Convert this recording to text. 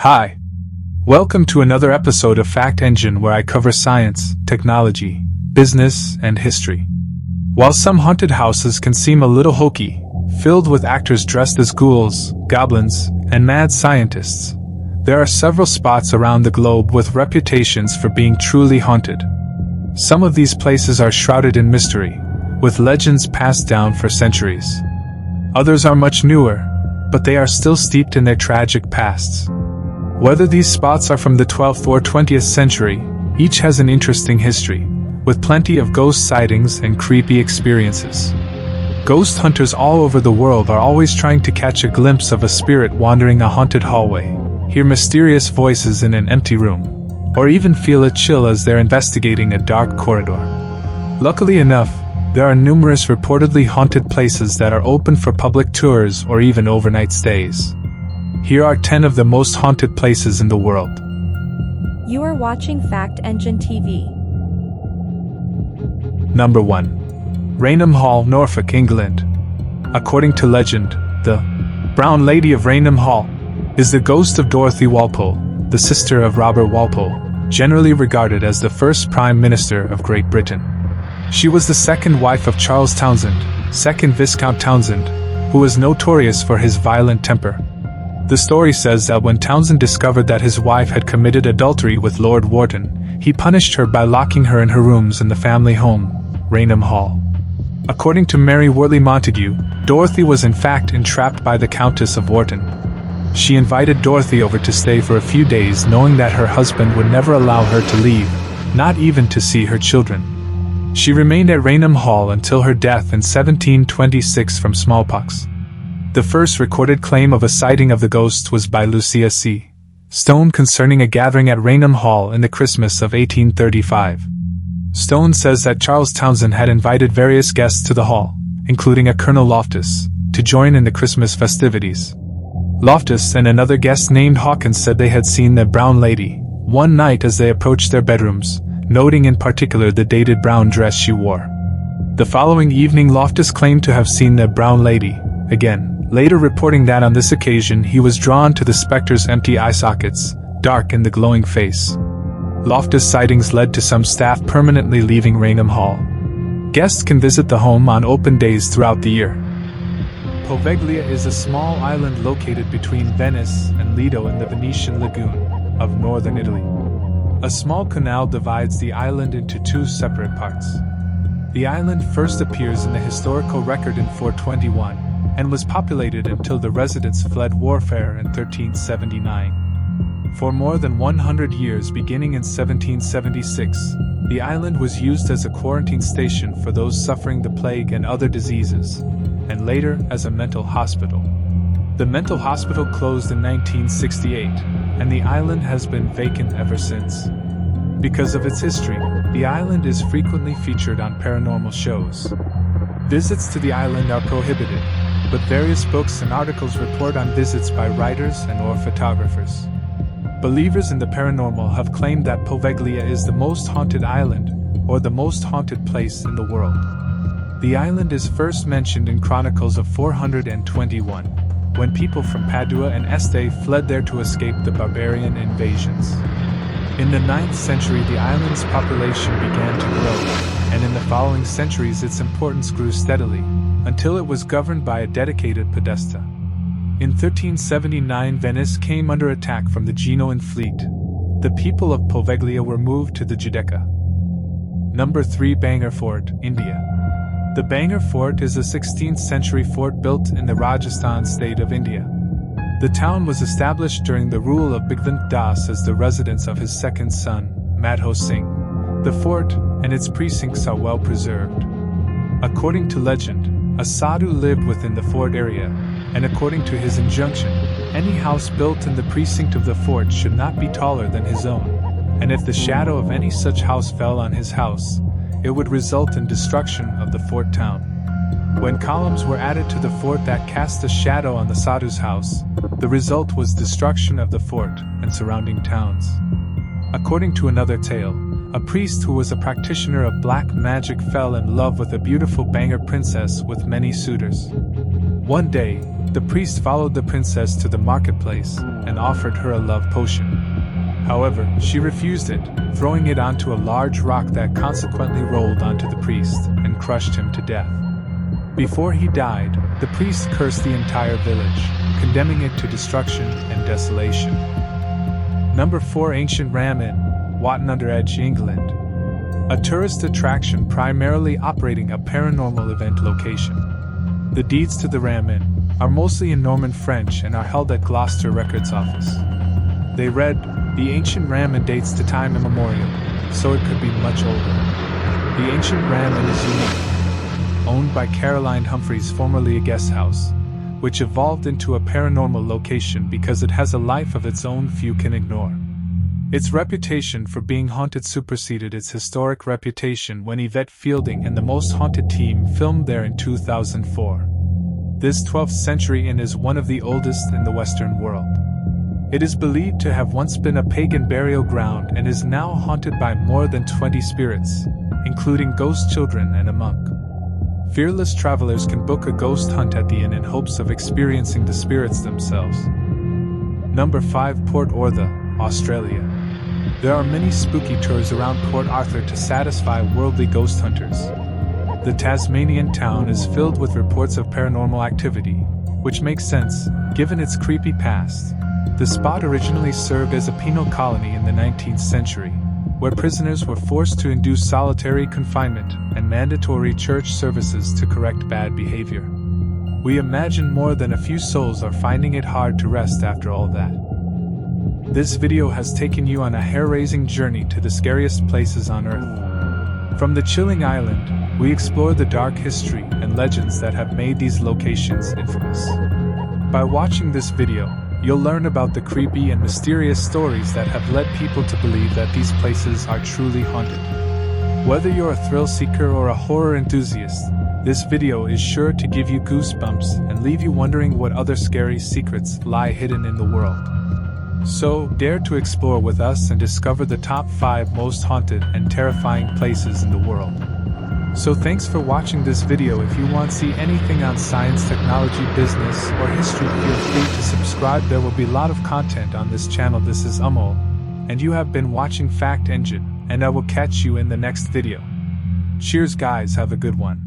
Hi. Welcome to another episode of Fact Engine, where I cover science, technology, business, and history. While some haunted houses can seem a little hokey, filled with actors dressed as ghouls, goblins, and mad scientists, there are several spots around the globe with reputations for being truly haunted. Some of these places are shrouded in mystery, with legends passed down for centuries. Others are much newer, but they are still steeped in their tragic pasts. Whether these spots are from the 12th or 20th century, each has an interesting history, with plenty of ghost sightings and creepy experiences. Ghost hunters all over the world are always trying to catch a glimpse of a spirit wandering a haunted hallway, hear mysterious voices in an empty room, or even feel a chill as they're investigating a dark corridor. Luckily enough, there are numerous reportedly haunted places that are open for public tours or even overnight stays. Here are 10 of the most haunted places in the world. You are watching Fact Engine TV. Number 1. Rainham Hall, Norfolk, England. According to legend, the Brown Lady of Rainham Hall is the ghost of Dorothy Walpole, the sister of Robert Walpole, generally regarded as the first Prime Minister of Great Britain. She was the second wife of Charles Townshend, 2nd Viscount Townshend, who was notorious for his violent temper. The story says that when Townshend discovered that his wife had committed adultery with Lord Wharton, he punished her by locking her in her rooms in the family home, Rainham Hall. According to Mary Wortley Montague, Dorothy was in fact entrapped by the Countess of Wharton. She invited Dorothy over to stay for a few days, knowing that her husband would never allow her to leave, not even to see her children. She remained at Rainham Hall until her death in 1726 from smallpox. The first recorded claim of a sighting of the ghost was by Lucia C. Stone concerning a gathering at Rainham Hall in the Christmas of 1835. Stone says that Charles Townshend had invited various guests to the hall, including a Colonel Loftus, to join in the Christmas festivities. Loftus and another guest named Hawkins said they had seen the Brown Lady one night as they approached their bedrooms, noting in particular the dated brown dress she wore. The following evening, Loftus claimed to have seen the Brown Lady again, later reporting that on this occasion he was drawn to the specter's empty eye sockets, dark in the glowing face. Loftus sightings led to some staff permanently leaving Rainham Hall. Guests can visit the home on open days throughout the year. Poveglia is a small island located between Venice and Lido in the Venetian lagoon of northern Italy. A small canal divides the island into two separate parts. The island first appears in the historical record in 421, and was populated until the residents fled warfare in 1379. For more than 100 years, beginning in 1776, the island was used as a quarantine station for those suffering the plague and other diseases, and later as a mental hospital. The mental hospital closed in 1968, and the island has been vacant ever since. Because of its history, the island is frequently featured on paranormal shows. Visits to the island are prohibited, but various books and articles report on visits by writers and/or photographers. Believers in the paranormal have claimed that Poveglia is the most haunted island, or the most haunted place in the world. The island is first mentioned in Chronicles of 421, when people from Padua and Este fled there to escape the barbarian invasions. In the 9th century, the island's population began to grow, and in the following centuries its importance grew steadily, until it was governed by a dedicated podesta. In 1379, Venice came under attack from the Genoan fleet. The people of Poveglia were moved to the Giudecca. Number 3. Bangor Fort, India. The Bangor Fort is a 16th century fort built in the Rajasthan state of India. The town was established during the rule of Bhagwant Das as the residence of his second son, Madho Singh. The fort and its precincts are well preserved. According to legend, a sadhu lived within the fort area, and according to his injunction, any house built in the precinct of the fort should not be taller than his own, and if the shadow of any such house fell on his house, it would result in destruction of the fort town. When columns were added to the fort that cast a shadow on the sadhu's house, the result was destruction of the fort and surrounding towns. According to another tale, a priest who was a practitioner of black magic fell in love with a beautiful Bangor princess with many suitors. One day, The priest followed the princess to the marketplace and offered her a love potion. However, she refused it, throwing it onto a large rock that consequently rolled onto the priest and crushed him to death. Before he died, the priest cursed the entire village, condemning it to destruction and desolation. Number 4. Ancient Ram Inn, Watton-under-Edge, England. A tourist attraction primarily operating a paranormal event location. The deeds to the Ram Inn are mostly in Norman French and are held at Gloucester Records Office. They read, "The ancient Ram Inn dates to time immemorial, so it could be much older." The ancient Ram Inn is unique. Owned by Caroline Humphreys, formerly a guest house, which evolved into a paranormal location because it has a life of its own few can ignore. Its reputation for being haunted superseded its historic reputation when Yvette Fielding and the Most Haunted team filmed there in 2004. This 12th century inn is one of the oldest in the Western world. It is believed to have once been a pagan burial ground and is now haunted by more than 20 spirits, including ghost children and a monk. Fearless travelers can book a ghost hunt at the inn in hopes of experiencing the spirits themselves. Number 5. Port Arthur, Australia. There are many spooky tours around Port Arthur to satisfy worldly ghost hunters. The Tasmanian town is filled with reports of paranormal activity, which makes sense, given its creepy past. The spot originally served as a penal colony in the 19th century, where prisoners were forced to endure solitary confinement and mandatory church services to correct bad behavior. We imagine more than a few souls are finding it hard to rest after all that. This video has taken you on a hair-raising journey to the scariest places on Earth. From the chilling island, we explore the dark history and legends that have made these locations infamous. By watching this video, you'll learn about the creepy and mysterious stories that have led people to believe that these places are truly haunted. Whether you're a thrill seeker or a horror enthusiast, this video is sure to give you goosebumps and leave you wondering what other scary secrets lie hidden in the world. So, dare to explore with us and discover the top 5 most haunted and terrifying places in the world. So thanks for watching this video. If you want to see anything on science, technology, business, or history, feel free to subscribe. There will be a lot of content on this channel. This is Amol, and you have been watching Fact Engine, and I will catch you in the next video. Cheers guys, have a good one.